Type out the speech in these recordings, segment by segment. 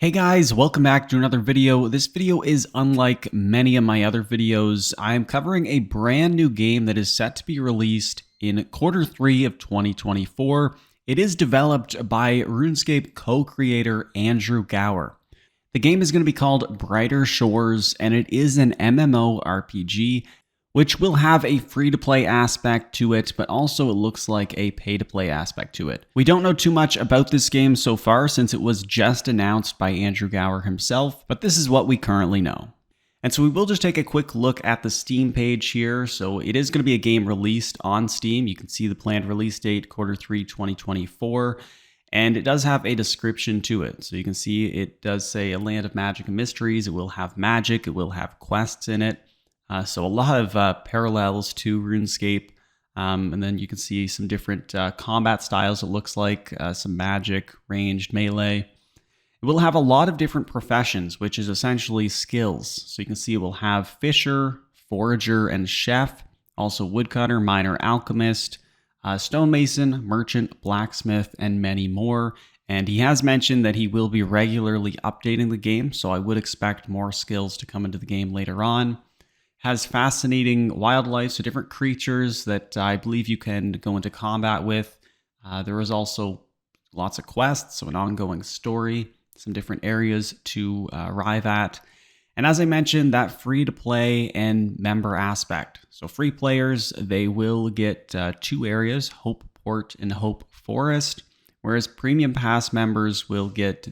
Hey guys, welcome back to another video. This video is unlike many of my other videos. I'm covering a brand new game that is set to be released in Q3 of 2024. It is developed by RuneScape co-creator Andrew Gower. The game is going to be called Brighter Shores, and it is an MMORPG, which will have a free-to-play aspect to it, but also it looks like a pay-to-play aspect to it. We don't know too much about this game so far since it was just announced by Andrew Gower himself, but this is what we currently know. And so we will just take a quick look at the Steam page here. So it is going to be a game released on Steam. You can see the planned release date, Q3 2024. And it does have a description to it. So you can see it does say a land of magic and mysteries. It will have magic. It will have quests in it. So a lot of parallels to RuneScape. And then you can see some different combat styles, it looks like, some magic, ranged, melee. It will have a lot of different professions, which is essentially skills. So you can see it will have fisher, forager, and chef, also woodcutter, miner, alchemist, stonemason, merchant, blacksmith, and many more. And he has mentioned that he will be regularly updating the game, so I would expect more skills to come into the game later on. Has fascinating wildlife, so different creatures that I believe you can go into combat with. There is also lots of quests, so an ongoing story, some different areas to arrive at. And as I mentioned, that free-to-play and member aspect. So free players, they will get two areas, Hope Port and Hope Forest, whereas Premium Pass members will get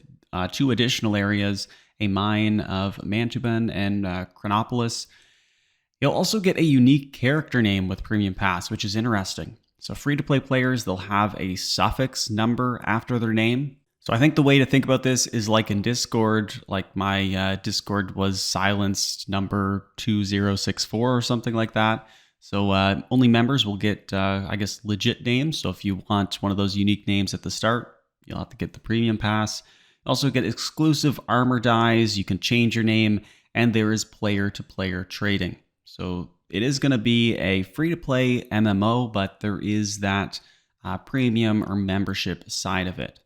two additional areas, a mine of Mantuban and Chronopolis. You'll also get a unique character name with Premium Pass, which is interesting. So free-to-play players, they'll have a suffix number after their name. So I think the way to think about this is like in Discord, like my Discord was silenced number 2064 or something like that. So only members will get, I guess, legit names. So if you want one of those unique names at the start, you'll have to get the Premium Pass. You also get exclusive armor dyes, you can change your name, and there is player-to-player trading. So it is going to be a free-to-play MMO, but there is that premium or membership side of it.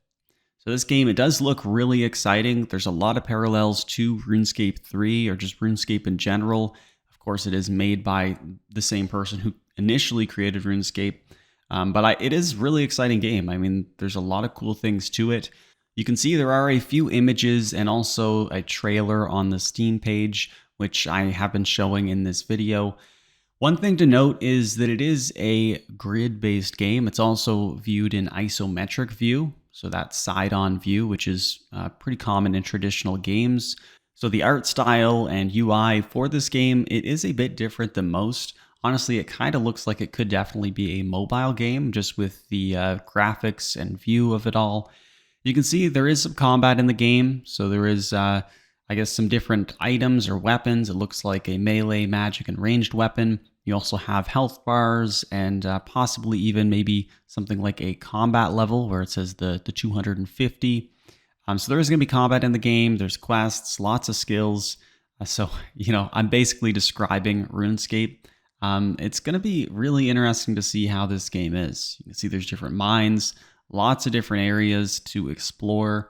So this game, it does look really exciting. There's a lot of parallels to RuneScape 3 or just RuneScape in general. Of course, it is made by the same person who initially created RuneScape. But it is a really exciting game. I mean, there's a lot of cool things to it. You can see there are a few images and also a trailer on the Steam page, which I have been showing in this video. One thing to note is that it is a grid-based game. It's also viewed in isometric view, so that side-on view, which is pretty common in traditional games. So the art style and UI for this game, it is a bit different than most. Honestly, it kind of looks like it could definitely be a mobile game, just with the graphics and view of it all. You can see there is some combat in the game, so there is I guess some different items or weapons. It looks like a melee, magic, and ranged weapon. You also have health bars and possibly even maybe something like a combat level where it says the 250. So there is going to be combat in the game. There's quests, lots of skills. So, I'm basically describing RuneScape. It's going to be really interesting to see how this game is. You can see there's different mines, lots of different areas to explore.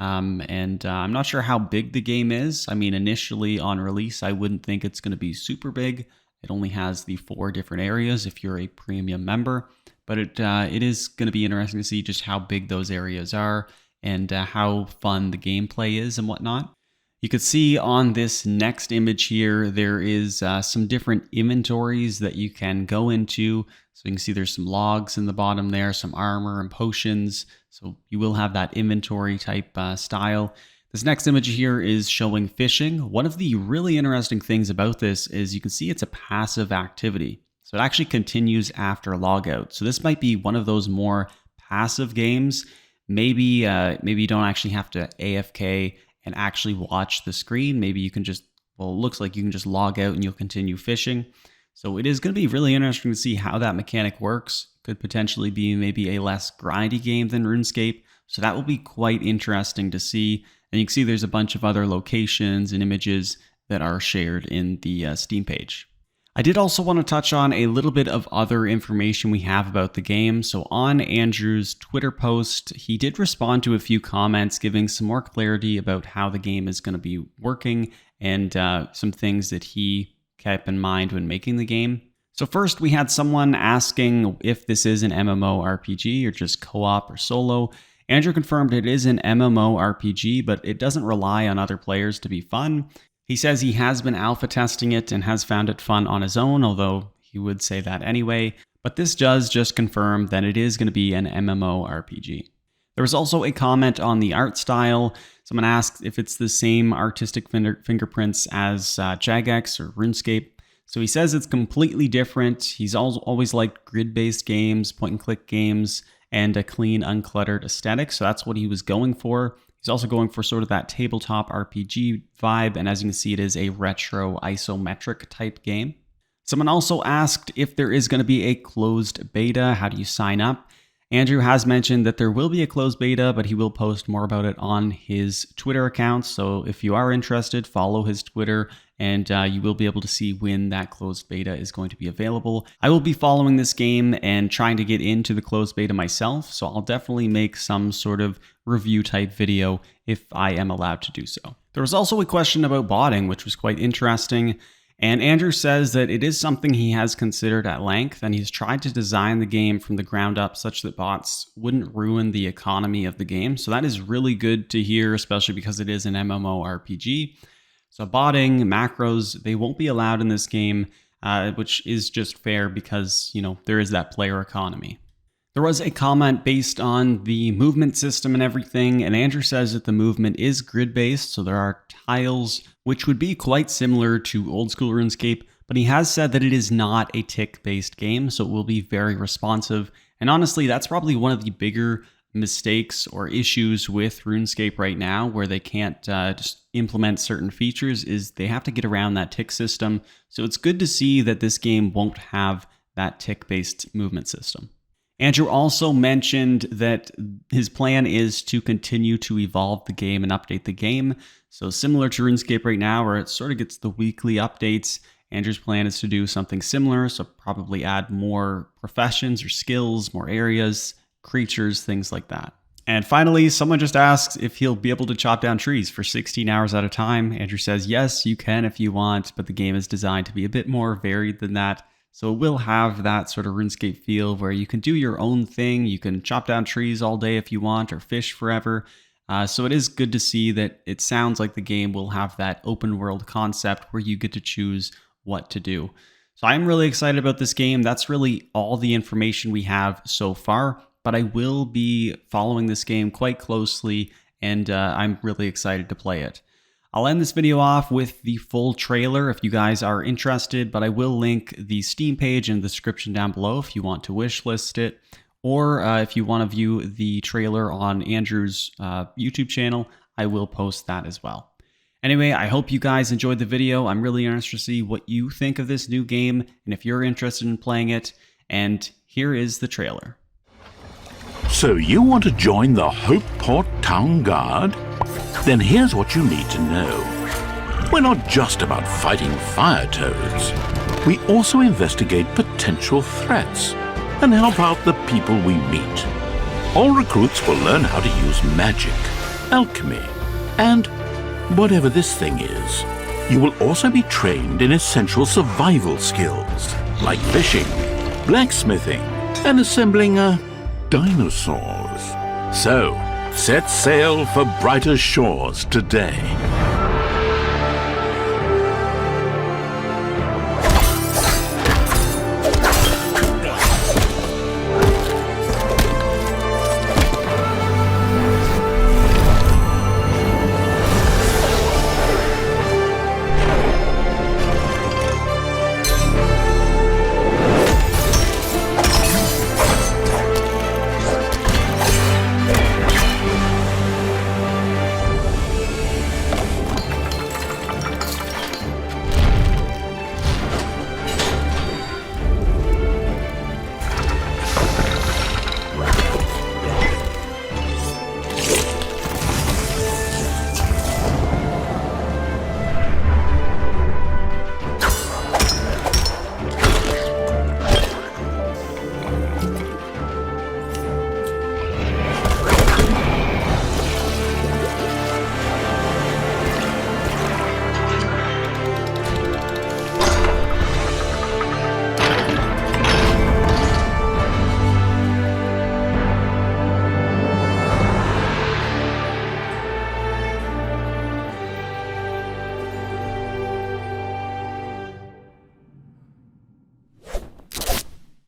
And I'm not sure how big the game is. I mean, initially on release, I wouldn't think it's going to be super big. It only has the 4 different areas if you're a premium member, but it is going to be interesting to see just how big those areas are and how fun the gameplay is and whatnot. You could see on this next image here, there is some different inventories that you can go into. So you can see there's some logs in the bottom there, some armor and potions. So you will have that inventory type style. This next image here is showing fishing. One of the really interesting things about this is you can see it's a passive activity. So it actually continues after logout. So this might be one of those more passive games. Maybe you don't actually have to AFK and actually watch the screen. Maybe you can just, well, it looks like you can just log out and you'll continue fishing. So it is going to be really interesting to see how that mechanic works. Could potentially be maybe a less grindy game than RuneScape. So that will be quite interesting to see. And you can see there's a bunch of other locations and images that are shared in the Steam page. I did also want to touch on a little bit of other information we have about the game. So on Andrew's Twitter post, he did respond to a few comments giving some more clarity about how the game is going to be working and some things that he kept in mind when making the game. So first, we had someone asking if this is an MMORPG or just co-op or solo. Andrew confirmed it is an MMORPG, but it doesn't rely on other players to be fun. He says he has been alpha testing it and has found it fun on his own, although he would say that anyway. But this does just confirm that it is going to be an MMORPG. There was also a comment on the art style. Someone asked if it's the same artistic fingerprints as Jagex or RuneScape. So he says it's completely different. He's always liked grid-based games, point-and-click games, and a clean, uncluttered aesthetic. So that's what he was going for. He's also going for sort of that tabletop RPG vibe, and as you can see, it is a retro isometric type game. Someone also asked if there is going to be a closed beta. How do you sign up? Andrew has mentioned that there will be a closed beta, but he will post more about it on his Twitter account. So if you are interested, follow his Twitter and you will be able to see when that closed beta is going to be available. I will be following this game and trying to get into the closed beta myself, so I'll definitely make some sort of review type video if I am allowed to do so. There was also a question about botting, which was quite interesting. And Andrew says that it is something he has considered at length, and he's tried to design the game from the ground up such that bots wouldn't ruin the economy of the game. So that is really good to hear, especially because it is an MMORPG. So botting, macros, they won't be allowed in this game, which is just fair because, you know, there is that player economy. There was a comment based on the movement system and everything, and Andrew says that the movement is grid-based, so there are tiles, which would be quite similar to old school RuneScape, but he has said that it is not a tick-based game, so it will be very responsive. And honestly, that's probably one of the bigger mistakes or issues with RuneScape right now, where they can't just implement certain features, is they have to get around that tick system. So it's good to see that this game won't have that tick-based movement system. Andrew also mentioned that his plan is to continue to evolve the game and update the game. So similar to RuneScape right now, where it sort of gets the weekly updates, Andrew's plan is to do something similar, so probably add more professions or skills, more areas, creatures, things like that. And finally, someone just asks if he'll be able to chop down trees for 16 hours at a time. Andrew says, yes, you can if you want, but the game is designed to be a bit more varied than that. So it will have that sort of RuneScape feel where you can do your own thing. You can chop down trees all day if you want, or fish forever. So it is good to see that it sounds like the game will have that open world concept where you get to choose what to do. So I'm really excited about this game. That's really all the information we have so far, but I will be following this game quite closely, and I'm really excited to play it. I'll end this video off with the full trailer if you guys are interested, but I will link the Steam page in the description down below if you want to wishlist it, or if you want to view the trailer on Andrew's YouTube channel, I will post that as well. Anyway, I hope you guys enjoyed the video. I'm really interested to see what you think of this new game, and if you're interested in playing it, and here is the trailer. So you want to join the Hopeport Town Guard? Then here's what you need to know. We're not just about fighting fire toads. We also investigate potential threats and help out the people we meet. All recruits will learn how to use magic, alchemy, and whatever this thing is. You will also be trained in essential survival skills like fishing, blacksmithing, and assembling dinosaurs. So, set sail for Brighter Shores today.